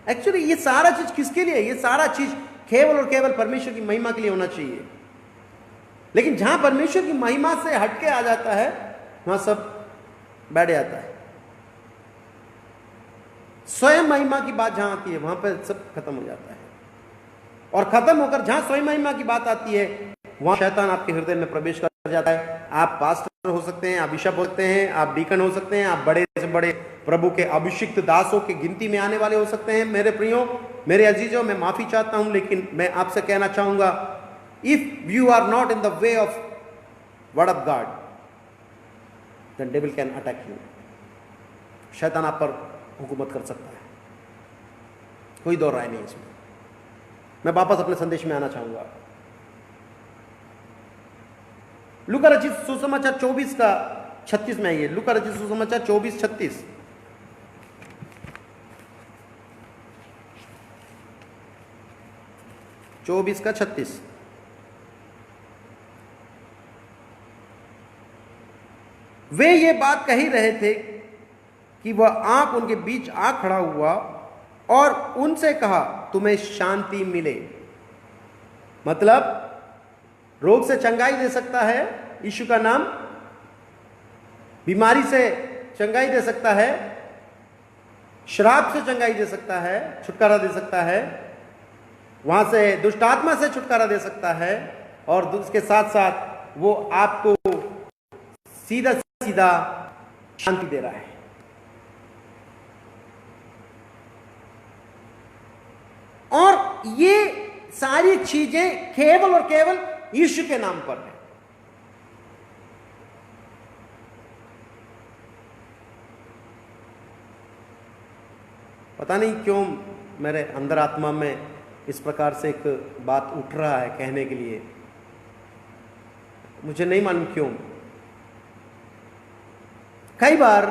एक्चुअली ये सारा चीज किसके लिए? ये सारा चीज केवल और केवल परमेश्वर की महिमा के लिए होना चाहिए। लेकिन जहां परमेश्वर की महिमा से हटके आ जाता है, वहां सब बैठ जाता है। स्वयं महिमा की बात जहां आती है, वहां पर सब खत्म हो जाता है, और खत्म होकर जहां स्वयं महिमा की बात आती है, वहां शैतान आपके हृदय में प्रवेश कर जाता है। आप पास्टर हो सकते हैं, आप बिशप हो सकते हैं, आप डीकन हो सकते हैं, आप बड़े से बड़े प्रभु के अभिषिक्त दासों की गिनती में आने वाले हो सकते हैं। मेरे प्रियो, मेरे अजीजों, मैं माफी चाहता हूं, लेकिन मैं आपसे कहना चाहूंगा, if you are not in the way of word of God, then devil can attack you. शैतान आप पर हुकूमत कर सकता है, कोई दो राय नहीं इसमें। मैं वापस अपने संदेश में आना चाहूंगा। लूका रचित सुसमाचार 24 का 36 में आइए। लूका रचित सुसमाचार 24:36। चौबीस का 36। वे ये बात कह ही रहे थे कि वह आंख उनके बीच आ खड़ा हुआ और उनसे कहा, तुम्हें शांति मिले। मतलब रोग से चंगाई दे सकता है यीशु का नाम, बीमारी से चंगाई दे सकता है, श्राप से चंगाई दे सकता है, छुटकारा दे सकता है, वहां से दुष्ट आत्मा से छुटकारा दे सकता है, और उसके साथ साथ वो आपको सीधा सीधा शांति दे रहा है। और ये सारी चीजें केवल और केवल यीशु के नाम पर है। पता नहीं क्यों मेरे अंदर आत्मा में इस प्रकार से एक बात उठ रहा है कहने के लिए, मुझे नहीं मालूम क्यों। कई बार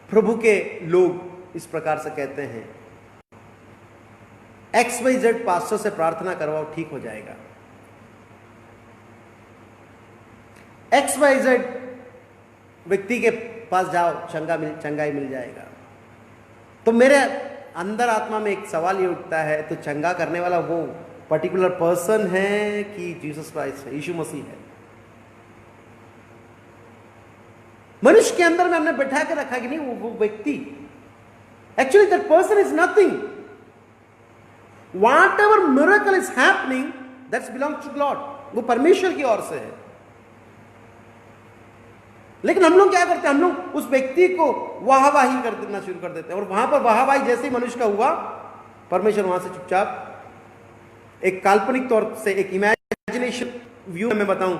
प्रभु के लोग इस प्रकार से कहते हैं, XYZ पास्टर से प्रार्थना करवाओ, ठीक हो जाएगा। XYZ व्यक्ति के पास जाओ, चंगाई मिल जाएगा। तो मेरे अंदर आत्मा में एक सवाल ये उठता है, तो चंगा करने वाला वो पर्टिकुलर पर्सन है कि जीसस क्राइस्ट है, यीशु मसीह है? मनुष्य के अंदर में हमने बैठा के रखा कि नहीं, वो व्यक्ति, actually that person is nothing. Whatever miracle is happening, that's belongs to God, वो परमेश्वर की ओर से है। लेकिन हम लोग क्या करते हैं, हम लोग उस व्यक्ति को वाहवाही कर देना शुरू कर देते हैं, और वहां पर वाहवाही जैसे ही मनुष्य का हुआ, परमेश्वर वहां से चुपचाप एक काल्पनिक तौर से, एक इमेजिनेशन व्यू में बताऊं,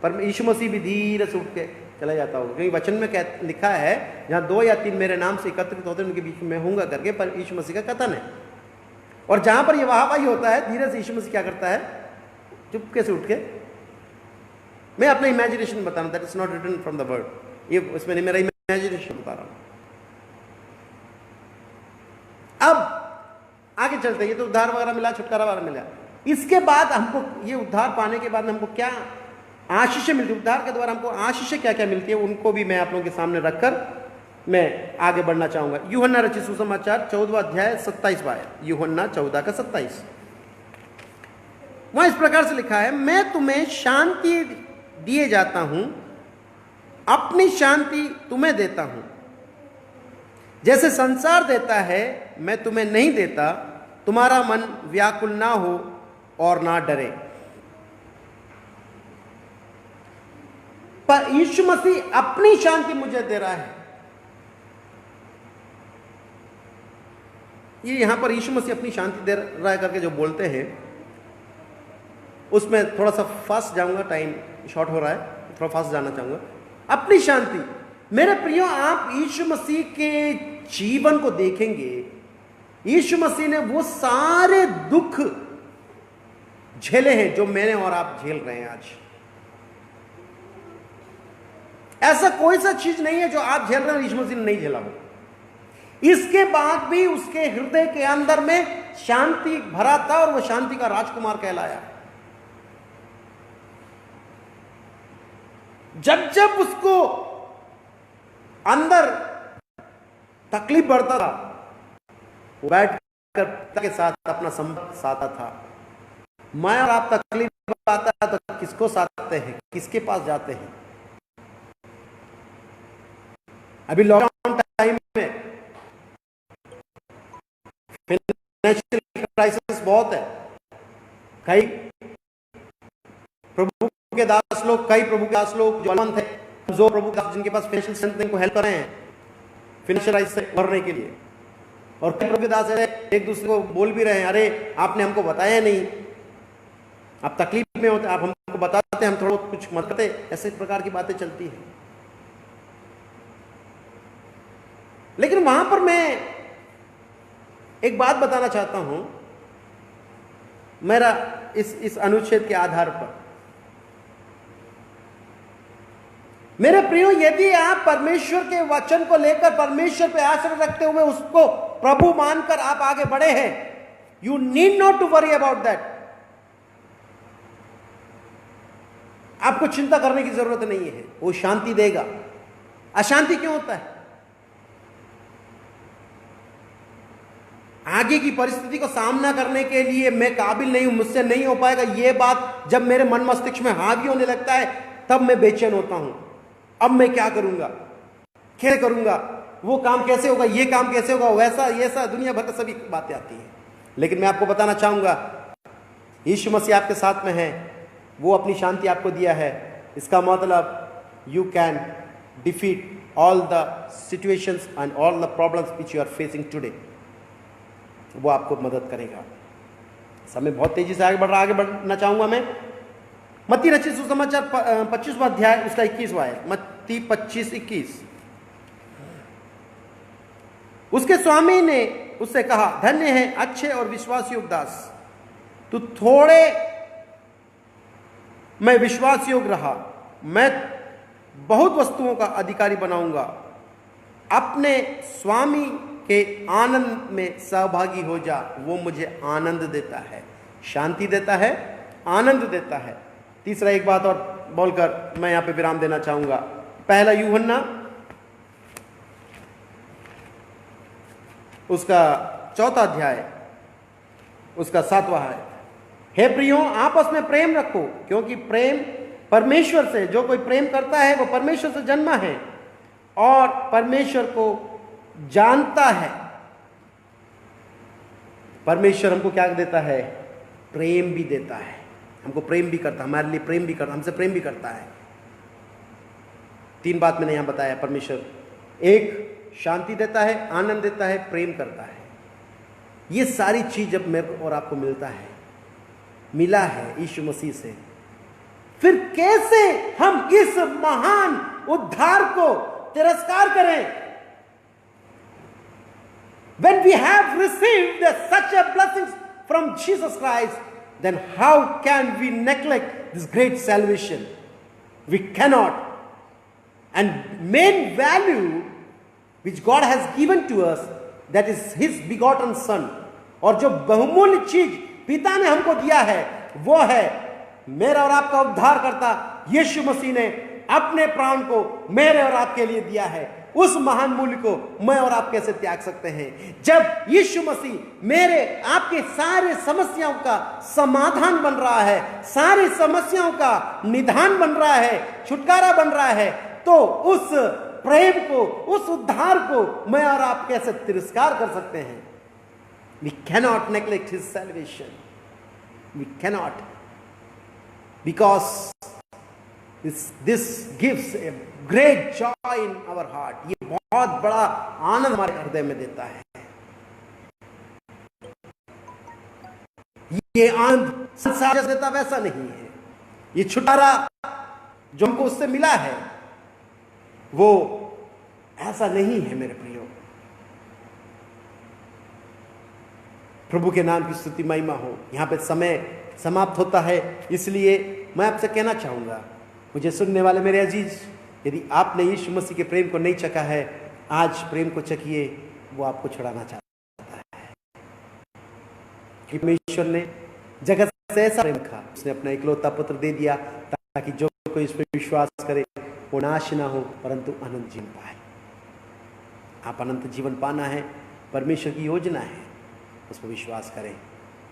पर यीशु मसीह भी धीरे से उठ के चला जाता होगा, क्योंकि वचन में लिखा है, जहां 2 या 3 मेरे नाम से एकत्रित होते हैं उनके बीच में होऊंगा करके, पर यीशु मसीह का कथन है। और जहां पर यह वाहवाही होता है, धीरे से यीशु मसीह क्या करता है, चुपके से उठ के, मैं अपना इमेजिनेशन बता रहा हूं, that is not written from the word, ये उसमें नहीं, मेरा इमेजिनेशन बता रहा हूं। अब आगे चलते हैं, ये तो उद्धार वगैरह मिला, छुटकारा वगैरह मिला। इसके बाद हमको ये उद्धार पाने के बाद हमको क्या आशीषें मिलती है, उद्धार के द्वारा हमको आशीषें क्या क्या मिलती है, उनको भी मैं आप लोगों के सामने रखकर मैं आगे बढ़ना चाहूंगा। यूहन्ना रचित सुसमाचार 14वां अध्याय 27 आयत, यूहन्ना 14 का 27, वहां इस प्रकार से लिखा है, मैं तुम्हें शांति दिए जाता हूं, अपनी शांति तुम्हें देता हूं, जैसे संसार देता है मैं तुम्हें नहीं देता। तुम्हारा मन व्याकुल ना हो और ना डरे। पर यीशु मसीह अपनी शांति मुझे दे रहा है। ये यहां पर यीशु मसीह अपनी शांति दे रहा है करके जो बोलते हैं, उसमें थोड़ा सा फास्ट जाऊंगा, टाइम शॉर्ट हो रहा है, थोड़ा फास्ट जाना चाहूंगा। अपनी शांति, मेरे प्रियो, आप यीशु मसीह के जीवन को देखेंगे, यीशु मसीह ने वो सारे दुख झेले हैं जो मैंने और आप झेल रहे हैं आज। ऐसा कोई सा चीज नहीं है जो आप झेल रहे हैं यीशु मसीह ने नहीं झेला हो। इसके बाद भी उसके हृदय के अंदर में शांति भरा था, और वह शांति का राजकुमार कहलाया। जब जब उसको अंदर तकलीफ बढ़ता था, वो बैठकर पिता के साथ अपना संबंध साधा था। मैं और आप तकलीफ आता है तो किसको साधते हैं, किसके पास जाते हैं? अभी लॉकडाउन टाइम में फाइनेंशियल क्राइसिस बहुत है, कई दास लोग, कई प्रभु के दास लोग जो अनंत है, जो प्रभु के दास जिनके पास फाइनेंशियल स्ट्रेंथ है, इनको हेल्प कर रहे हैं फाइनेंशियल से भरने के लिए। और कई प्रभु के दास है एक दूसरे को बोल भी रहे हैं, अरे आपने हमको बताया नहीं, आप तकलीफ में होते, आप हमको बताते, हम थोड़ा कुछ मदद करते, ऐसे प्रकार की बातें चलती हैं। लेकिन वहां पर मैं एक बात बताना चाहता हूं, मेरा इस अनुच्छेद के आधार पर, मेरे प्रियो, यदि आप परमेश्वर के वचन को लेकर परमेश्वर पे आश्रय रखते हुए उसको प्रभु मानकर आप आगे बढ़े हैं, you need not to worry about that. आपको चिंता करने की जरूरत नहीं है, वो शांति देगा। अशांति क्यों होता है? आगे की परिस्थिति को सामना करने के लिए मैं काबिल नहीं हूं, मुझसे नहीं हो पाएगा, यह बात जब मेरे मन मस्तिष्क में हावी होने लगता है, तब मैं बेचैन होता हूं। अब मैं क्या करूंगा, कैसे करूंगा, वो काम कैसे होगा, ये काम कैसे होगा, वैसा ऐसा, दुनिया भर की सभी बातें आती हैं। लेकिन मैं आपको बताना चाहूंगा, यीशु मसीह आपके साथ में है, वो अपनी शांति आपको दिया है। इसका मतलब you can defeat all the situations and all the problems which you are facing today. वो आपको मदद करेगा। समय बहुत तेजी से आगे बढ़ना चाहूंगा मैं। मत्ती रचित सुसमाचार 25वां अध्याय उसका 21वां है, मत्ती 25:21। उसके स्वामी ने उससे कहा, धन्य है अच्छे और विश्वास योग्य दास, तू थोड़े मैं विश्वास योग्य रहा, मैं बहुत वस्तुओं का अधिकारी बनाऊंगा। अपने स्वामी के आनंद में सहभागी हो जा। वो मुझे आनंद देता है, शांति देता है, आनंद देता है। तीसरा एक बात और बोलकर मैं यहां पे विराम देना चाहूंगा। पहला यूहन्ना उसका 4वां अध्याय उसका 7वां है। हे प्रियो, आपस में प्रेम रखो, क्योंकि प्रेम परमेश्वर से, जो कोई प्रेम करता है वो परमेश्वर से जन्मा है और परमेश्वर को जानता है। परमेश्वर हमको क्या देता है? प्रेम भी देता है, हमको प्रेम भी करता है, हमारे लिए प्रेम भी करता, हमसे प्रेम भी करता है। 3 बात मैंने यहां बताया। परमेश्वर एक शांति देता है, आनंद देता है, प्रेम करता है। ये सारी चीज जब मेरे और आपको मिला है यीशु मसीह से, फिर कैसे हम इस महान उद्धार को तिरस्कार करें? When we have received such a blessing from Jesus Christ, then how can we neglect this great salvation? We cannot. And main value which God has given to us, that is His begotten Son. और जो बहुमूल्य चीज पिता ने हमको दिया है, वो है मेरा और आपका उद्धार करता यीशु मसीह ने अपने प्राण को मेरे और आपके लिए दिया है। उस महान मूल्य को मैं और आप कैसे त्याग सकते हैं? जब यीशु मसीह मेरे आपके सारे समस्याओं का समाधान बन रहा है, सारी समस्याओं का निदान बन रहा है, छुटकारा बन रहा है, तो उस प्रेम को, उस उद्धार को मैं और आप कैसे तिरस्कार कर सकते हैं? We cannot neglect His salvation. We cannot, because this gives a great joy in our heart. ये बहुत बड़ा आनंद हमारे हृदय में देता है। ये आनंद संसार जैसा देता वैसा नहीं है। ये छुटकारा जो हमको उससे मिला है वो ऐसा नहीं है मेरे प्रियो। प्रभु के नाम की स्तुति महिमा हो। यहां पे समय समाप्त होता है, इसलिए मैं आपसे कहना चाहूंगा, मुझे सुनने वाले मेरे अजीज, यदि आपने यीशु मसीह के प्रेम को नहीं चखा है, आज प्रेम को चखिए। वो आपको छुड़ाना चाहता है। परमेश्वर ने जगत से ऐसा प्रेम रखा, उसने अपना इकलौता पुत्र दे दिया, ताकि जो कोई इस पर विश्वास करे वो नाश ना हो परंतु अनंत जीवन पाए। आप अनंत जीवन पाना है, परमेश्वर की योजना है, उस पर विश्वास करें,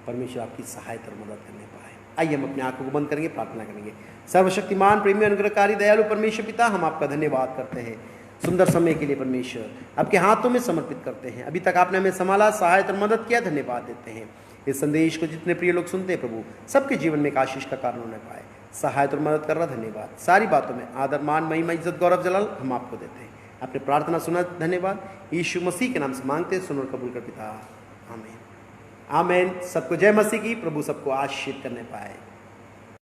परमेश्वर आपकी सहायता और मदद करने पाए। आइए हम अपने आंखों को बंद करेंगे, प्रार्थना करेंगे। सर्वशक्तिमान प्रेमी अनुग्रहकारी दयालु परमेश्वर पिता, हम आपका धन्यवाद करते हैं सुंदर समय के लिए। परमेश्वर आपके हाथों में समर्पित करते हैं। अभी तक आपने हमें संभाला, सहायता और मदद किया, धन्यवाद देते हैं। इस संदेश को जितने प्रिय लोग सुनते हैं प्रभु, सबके जीवन में एक आशीष का कारण होने पाए। सहायता और मदद कर रहा, धन्यवाद। सारी बातों में आदर, मान, महिमा, इज्जत, गौरव, जलाल हम आपको देते हैं। आपने प्रार्थना सुना, धन्यवाद। यीशु मसीह के नाम से मांगते हैं, सुन और कबूल कर पिता, आमीन आमीन। सबको जय मसीह की। प्रभु सबको आशीषित करने पाए।